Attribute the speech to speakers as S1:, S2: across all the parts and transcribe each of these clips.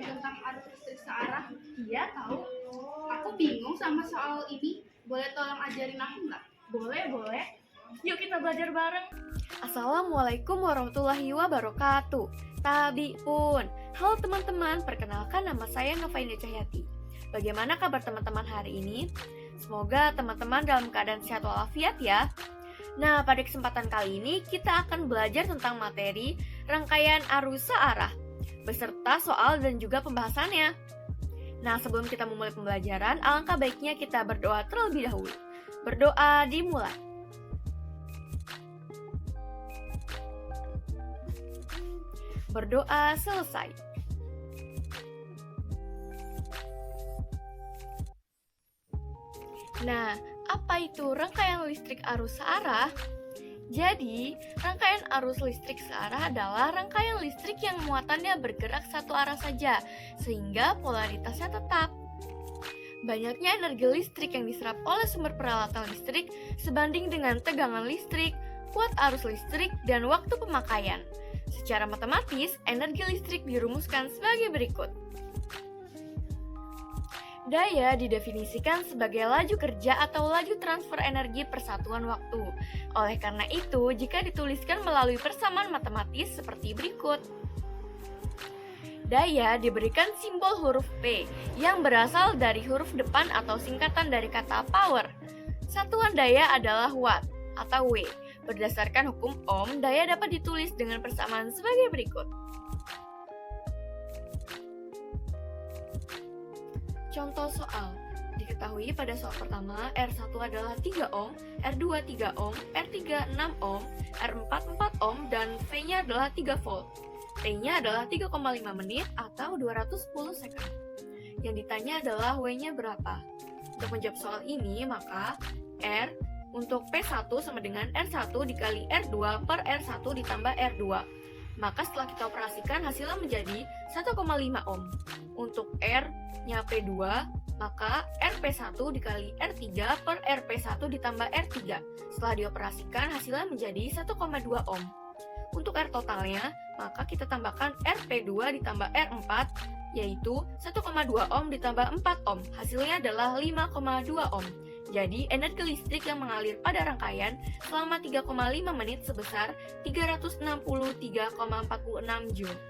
S1: tentang arus listrik searah? Iya, tahu. Aku bingung sama soal ini. Boleh tolong ajarin aku nggak?
S2: Boleh. Yuk kita belajar bareng.
S3: Assalamualaikum warahmatullahi wabarakatuh. Tabi pun. Halo teman-teman, perkenalkan nama saya Nova Indah Cahyati. Bagaimana kabar teman-teman hari ini? Semoga teman-teman dalam keadaan sehat walafiat ya. Nah, pada kesempatan kali ini kita akan belajar tentang materi rangkaian arus searah beserta soal dan juga pembahasannya. Nah, sebelum kita memulai pembelajaran, alangkah baiknya kita berdoa terlebih dahulu. Berdoa dimulai. Berdoa selesai. Nah, apa itu rangkaian listrik arus searah? Jadi, rangkaian arus listrik searah adalah rangkaian listrik yang muatannya bergerak satu arah saja, sehingga polaritasnya tetap. Banyaknya energi listrik yang diserap oleh sumber peralatan listrik sebanding dengan tegangan listrik, kuat arus listrik, dan waktu pemakaian. Secara matematis, energi listrik dirumuskan sebagai berikut. Daya didefinisikan sebagai laju kerja atau laju transfer energi per satuan waktu. Oleh karena itu, jika dituliskan melalui persamaan matematis seperti berikut. Daya diberikan simbol huruf P yang berasal dari huruf depan atau singkatan dari kata power. Satuan daya adalah watt atau W. Berdasarkan hukum Ohm, daya dapat ditulis dengan persamaan sebagai berikut. Contoh soal. Diketahui pada soal pertama, R1 adalah 3 ohm, R2 3 ohm, R3 6 ohm, R4 4 ohm, dan V-nya adalah 3 volt. T-nya adalah 3,5 menit atau 210 second. Yang ditanya adalah W-nya berapa. Untuk menjawab soal ini, maka R untuk P1 sama dengan R1 dikali R2 per R1 ditambah R2. Maka setelah kita operasikan hasilnya menjadi 1,5 ohm. Untuk R-nya P2, maka RP1 dikali R3 per RP1 ditambah R3. Setelah dioperasikan hasilnya menjadi 1,2 ohm. Untuk R totalnya, maka kita tambahkan RP2 ditambah R4, yaitu 1,2 ohm ditambah 4 ohm. Hasilnya adalah 5,2 ohm. Jadi, energi listrik yang mengalir pada rangkaian selama 3,5 menit sebesar 363,46 Joule.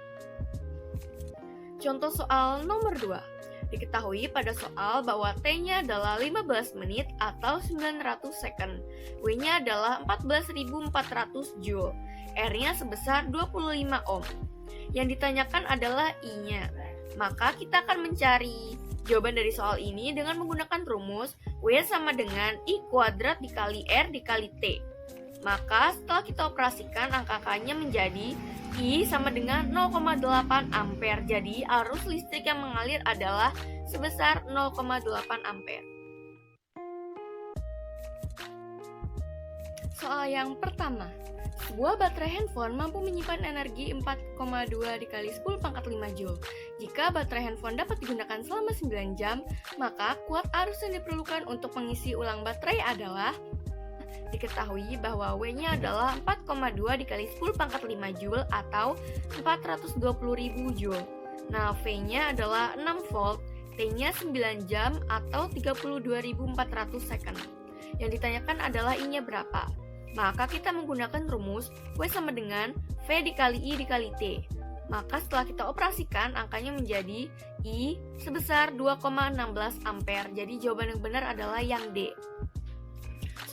S3: Contoh soal nomor 2. Diketahui pada soal bahwa T-nya adalah 15 menit atau 900 second. W-nya adalah 14.400 Joule. R-nya sebesar 25 ohm. Yang ditanyakan adalah I-nya. Maka kita akan mencari jawaban dari soal ini dengan menggunakan rumus W sama dengan I kuadrat dikali R dikali T. Maka setelah kita operasikan angka-angkanya menjadi I sama dengan 0,8 ampere. Jadi arus listrik yang mengalir adalah sebesar 0,8 ampere. Soal yang pertama. Sebuah baterai handphone mampu menyimpan energi 4,2 dikali 10 pangkat 5 Joule. Jika baterai handphone dapat digunakan selama 9 jam, maka kuat arus yang diperlukan untuk mengisi ulang baterai adalah. Diketahui bahwa W-nya adalah 4,2 dikali 10 pangkat 5 Joule atau 420.000 Joule. Nah, V-nya adalah 6 volt, T-nya 9 jam atau 32.400 second. Yang ditanyakan adalah I-nya berapa. Maka kita menggunakan rumus W sama dengan V dikali I dikali T. Maka setelah kita operasikan, angkanya menjadi I sebesar 2,16 ampere. Jadi jawaban yang benar adalah yang D.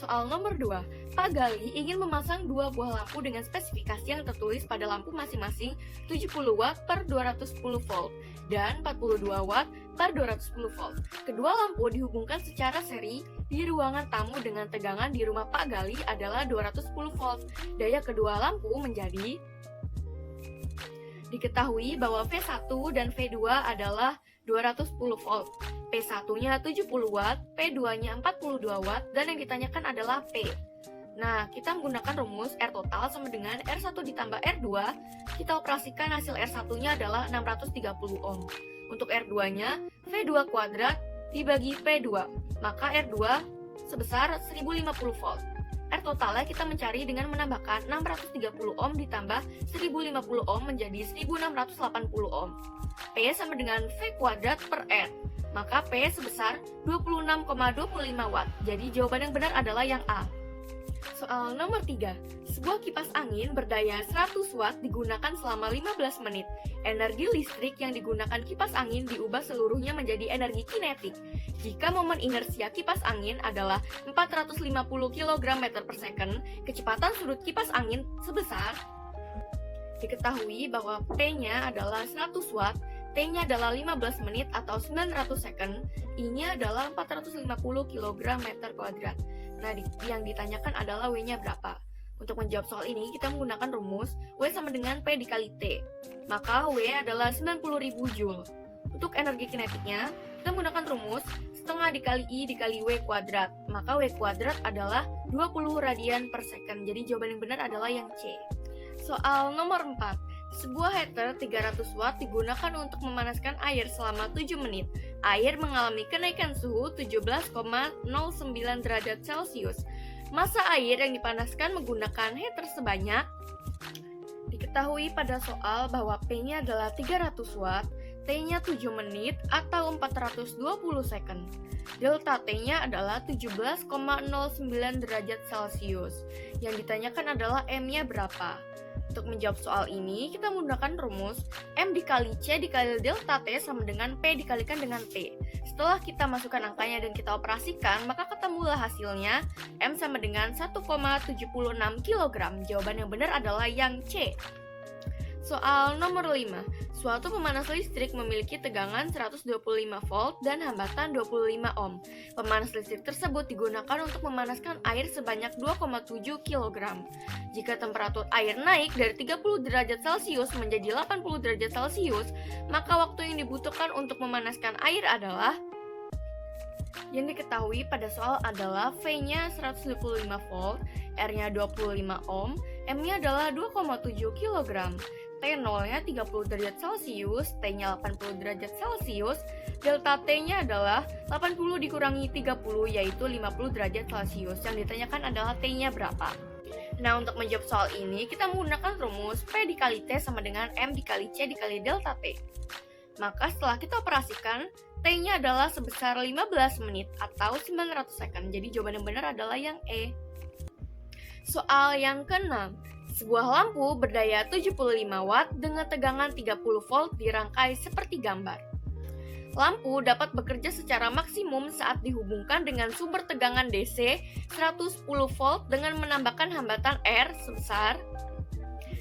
S3: Soal nomor 2. Pak Gali ingin memasang 2 buah lampu dengan spesifikasi yang tertulis pada lampu masing-masing 70 watt per 210 volt dan 42 watt per 210 volt. Kedua lampu dihubungkan secara seri di ruangan tamu dengan tegangan di rumah Pak Gali adalah 210 volt. Daya kedua lampu menjadi. Diketahui bahwa V1 dan V2 adalah 210 volt. P1-nya 70 watt, P2-nya 42 watt, dan yang ditanyakan adalah P. Nah, kita menggunakan rumus R total sama dengan R1 ditambah R2. Kita operasikan hasil R1-nya adalah 630 ohm. Untuk R2-nya, V2 kuadrat dibagi P2. Maka R2 sebesar 1050 volt. R totalnya kita mencari dengan menambahkan 630 ohm ditambah 1050 ohm menjadi 1680 ohm. P sama dengan V kuadrat per R. Maka P sebesar 26,25 watt. Jadi jawaban yang benar adalah yang A. Soal nomor 3. Sebuah kipas angin berdaya 100 watt digunakan selama 15 menit. Energi listrik yang digunakan kipas angin diubah seluruhnya menjadi energi kinetik. Jika momen inersia kipas angin adalah 450 km/s, kecepatan sudut kipas angin sebesar. Diketahui bahwa P-nya adalah 100 watt, T-nya adalah 15 menit atau 900 second, I-nya adalah 450 km/m². Nah, yang ditanyakan adalah W-nya berapa. Untuk menjawab soal ini, kita menggunakan rumus W sama dengan P dikali T. Maka W adalah 90.000 Joule. Untuk energi kinetiknya, kita menggunakan rumus setengah dikali I dikali W kuadrat. Maka W kuadrat adalah 20 radian per second. Jadi jawaban yang benar adalah yang C. Soal nomor 4. Sebuah heater 300 watt digunakan untuk memanaskan air selama 7 menit. Air mengalami kenaikan suhu 17,09 derajat Celcius. Massa air yang dipanaskan menggunakan heater sebanyak. Diketahui pada soal bahwa P-nya adalah 300 watt, T-nya 7 menit atau 420 second. Delta T-nya adalah 17,09 derajat Celcius. Yang ditanyakan adalah M-nya berapa. Untuk menjawab soal ini, kita menggunakan rumus M dikali C dikali delta T sama dengan P dikalikan dengan T. Setelah kita masukkan angkanya dan kita operasikan, maka ketemulah hasilnya M sama dengan 1,76 kg. Jawaban yang benar adalah yang C. Soal nomor 5. Suatu pemanas listrik memiliki tegangan 125 volt dan hambatan 25 ohm. Pemanas listrik tersebut digunakan untuk memanaskan air sebanyak 2,7 kg. Jika temperatur air naik dari 30 derajat Celcius menjadi 80 derajat Celcius, maka waktu yang dibutuhkan untuk memanaskan air adalah. Yang diketahui pada soal adalah V-nya 125 volt, R-nya 25 ohm, M-nya adalah 2,7 kg. T0-nya 30 derajat Celcius, T-nya 80 derajat Celcius, delta T-nya adalah 80 dikurangi 30 yaitu 50 derajat Celcius. Yang ditanyakan adalah T-nya berapa. Nah, untuk menjawab soal ini, kita menggunakan rumus P dikali T sama dengan M dikali C dikali delta T. Maka setelah kita operasikan, T-nya adalah sebesar 15 menit atau 900 second. Jadi jawaban yang benar adalah yang E. Soal yang ke-6. Sebuah lampu berdaya 75 watt dengan tegangan 30 volt dirangkai seperti gambar. Lampu dapat bekerja secara maksimum saat dihubungkan dengan sumber tegangan DC 110 volt dengan menambahkan hambatan R sebesar.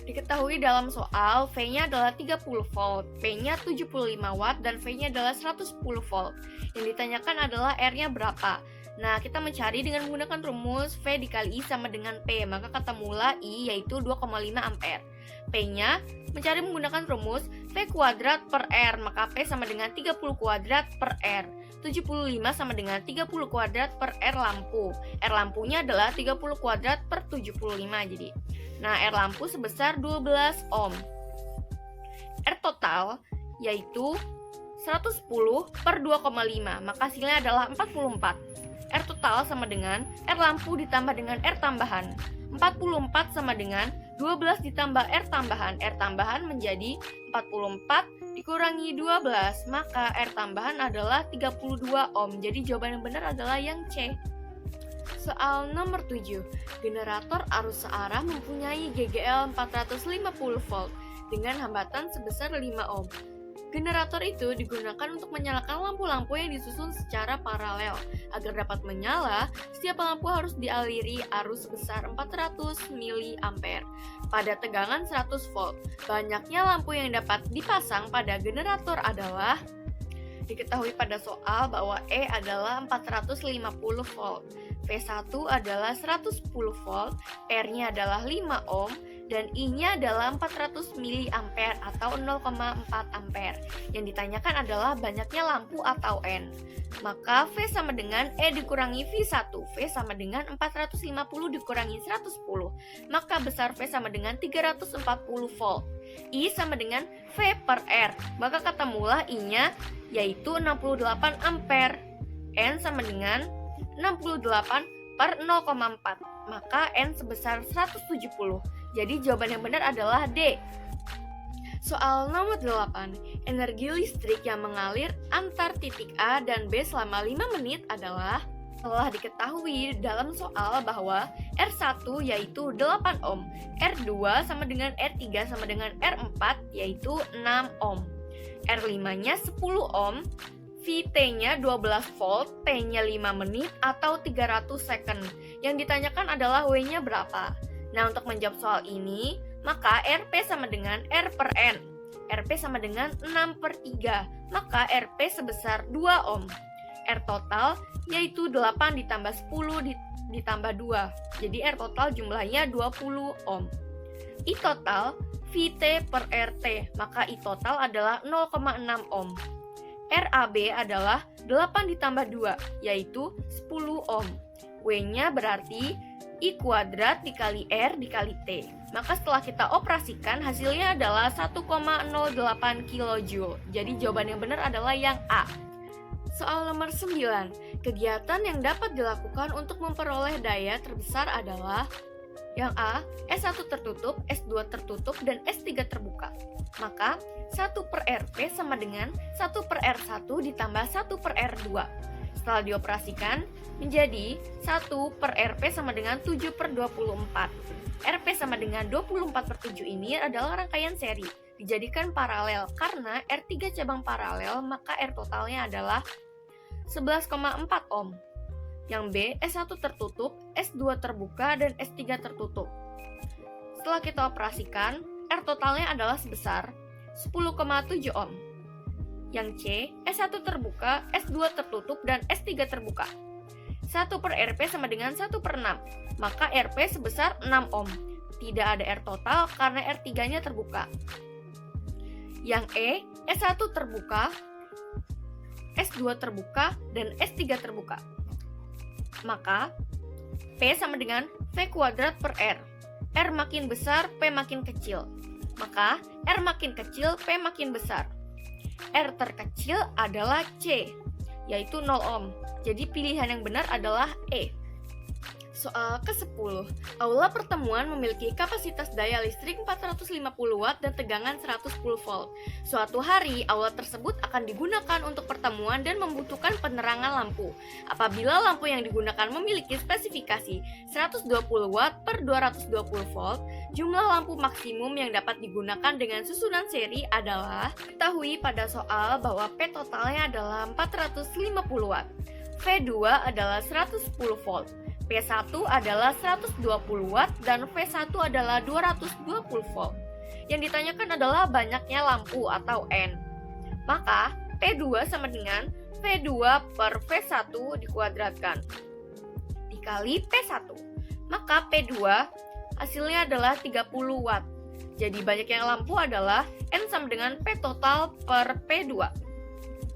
S3: Diketahui dalam soal V-nya adalah 30 volt, P-nya 75 watt, dan V-nya adalah 110 volt. Yang ditanyakan adalah R-nya berapa. Nah, kita mencari dengan menggunakan rumus V dikali I sama dengan P, maka ketemulah I yaitu 2,5 ampere. P-nya mencari menggunakan rumus V kuadrat per R, maka P sama dengan 30 kuadrat per R. 75 sama dengan 30 kuadrat per R lampu. R lampunya adalah 30 kuadrat per 75 jadi. Nah, R lampu sebesar 12 ohm. R total yaitu 110 per 2,5, maka hasilnya adalah 44. R total sama dengan R lampu ditambah dengan R tambahan. 44 sama dengan 12 ditambah R tambahan. R tambahan menjadi 44 dikurangi 12, maka R tambahan adalah 32 ohm. Jadi jawaban yang benar adalah yang C. Soal nomor 7. Generator arus searah mempunyai GGL 450 volt dengan hambatan sebesar 5 ohm. Generator itu digunakan untuk menyalakan lampu-lampu yang disusun secara paralel. Agar dapat menyala, setiap lampu harus dialiri arus sebesar 400 mA pada tegangan 100 volt. Banyaknya lampu yang dapat dipasang pada generator adalah. Diketahui pada soal bahwa E adalah 450 volt, V1 adalah 110 volt, R-nya adalah 5 ohm, dan I-nya adalah 400 mA atau 0,4 ampere. Yang ditanyakan adalah banyaknya lampu atau N. Maka V sama dengan E dikurangi V1. V sama dengan 450 dikurangi 110. Maka besar V sama dengan 340 volt. I sama dengan V per R. Maka ketemulah I-nya yaitu 68 ampere. N sama dengan 68 per 0,4. Maka N sebesar 170. Jadi jawaban yang benar adalah D. Soal nomor 8, energi listrik yang mengalir antar titik A dan B selama 5 menit adalah, telah diketahui dalam soal bahwa R1 yaitu 8 ohm, R2 sama dengan R3 sama dengan R4 yaitu 6 ohm, R5-nya 10 ohm, VT-nya 12 volt, T-nya 5 menit atau 300 second. Yang ditanyakan adalah W-nya berapa. Nah, untuk menjawab soal ini, maka RP sama dengan R per N. RP sama dengan 6 per 3, maka RP sebesar 2 ohm. R total yaitu 8 ditambah 10 ditambah 2. Jadi R total jumlahnya 20 ohm. I total VT per RT, maka I total adalah 0,6 ohm. RAB adalah 8 ditambah 2, yaitu 10 ohm. W-nya berarti I kuadrat dikali R dikali T. Maka setelah kita operasikan, hasilnya adalah 1,08 kJ. Jadi jawaban yang benar adalah yang A. Soal nomor 9, kegiatan yang dapat dilakukan untuk memperoleh daya terbesar adalah yang A, S1 tertutup, S2 tertutup, dan S3 terbuka. Maka 1 per RP sama dengan 1 per R1 ditambah 1 per R2. Setelah dioperasikan, menjadi 1 per RP sama dengan 7 per 24. RP sama dengan 24 per 7 ini adalah rangkaian seri. Dijadikan paralel, karena R3 cabang paralel, maka R totalnya adalah 11,4 ohm. Yang B, S1 tertutup, S2 terbuka, dan S3 tertutup. Setelah kita operasikan, R totalnya adalah sebesar 10,7 ohm. Yang C, S1 terbuka, S2 tertutup, dan S3 terbuka. 1 per RP sama dengan 1 per 6, maka RP sebesar 6 ohm. Tidak ada R total karena R3-nya terbuka. Yang E, S1 terbuka, S2 terbuka, dan S3 terbuka. Maka P sama dengan V kuadrat per R. R makin besar, P makin kecil. Maka R makin kecil, P makin besar. R terkecil adalah C, yaitu 0 ohm. Jadi pilihan yang benar adalah E. Soal ke-10, aula pertemuan memiliki kapasitas daya listrik 450 watt dan tegangan 110 volt. Suatu hari, aula tersebut akan digunakan untuk pertemuan dan membutuhkan penerangan lampu. Apabila lampu yang digunakan memiliki spesifikasi 120 watt per 220 volt, jumlah lampu maksimum yang dapat digunakan dengan susunan seri adalah, ketahui pada soal bahwa P totalnya adalah 450 watt, V2 adalah 110 volt, P1 adalah 120 watt, dan V1 adalah 220 volt. Yang ditanyakan adalah banyaknya lampu atau N. Maka P2 sama dengan V2 per V1 dikuadratkan dikali P1. Maka P2 hasilnya adalah 30 watt. Jadi banyaknya lampu adalah N sama dengan P total per P2.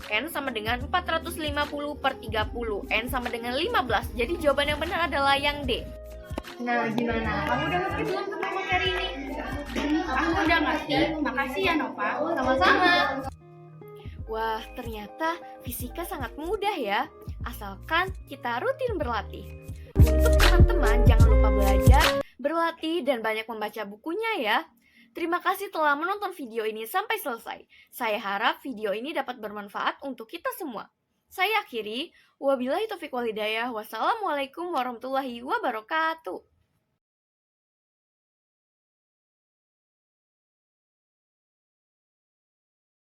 S3: N sama dengan 450 per 30. N sama dengan 15. Jadi jawaban yang benar adalah yang D.
S2: Nah, gimana? Kamu udah ngerti belum tentang materi ini?
S1: Aku udah ngerti. Makasih ya Nova.
S2: Sama-sama.
S3: Wah, ternyata fisika sangat mudah ya, asalkan kita rutin berlatih. Untuk teman-teman, jangan lupa belajar, berlatih, dan banyak membaca bukunya ya. Terima kasih telah menonton video ini sampai selesai. Saya harap video ini dapat bermanfaat untuk kita semua. Saya akhiri, wabillahi taufiq wal hidayah, wassalamualaikum warahmatullahi wabarakatuh.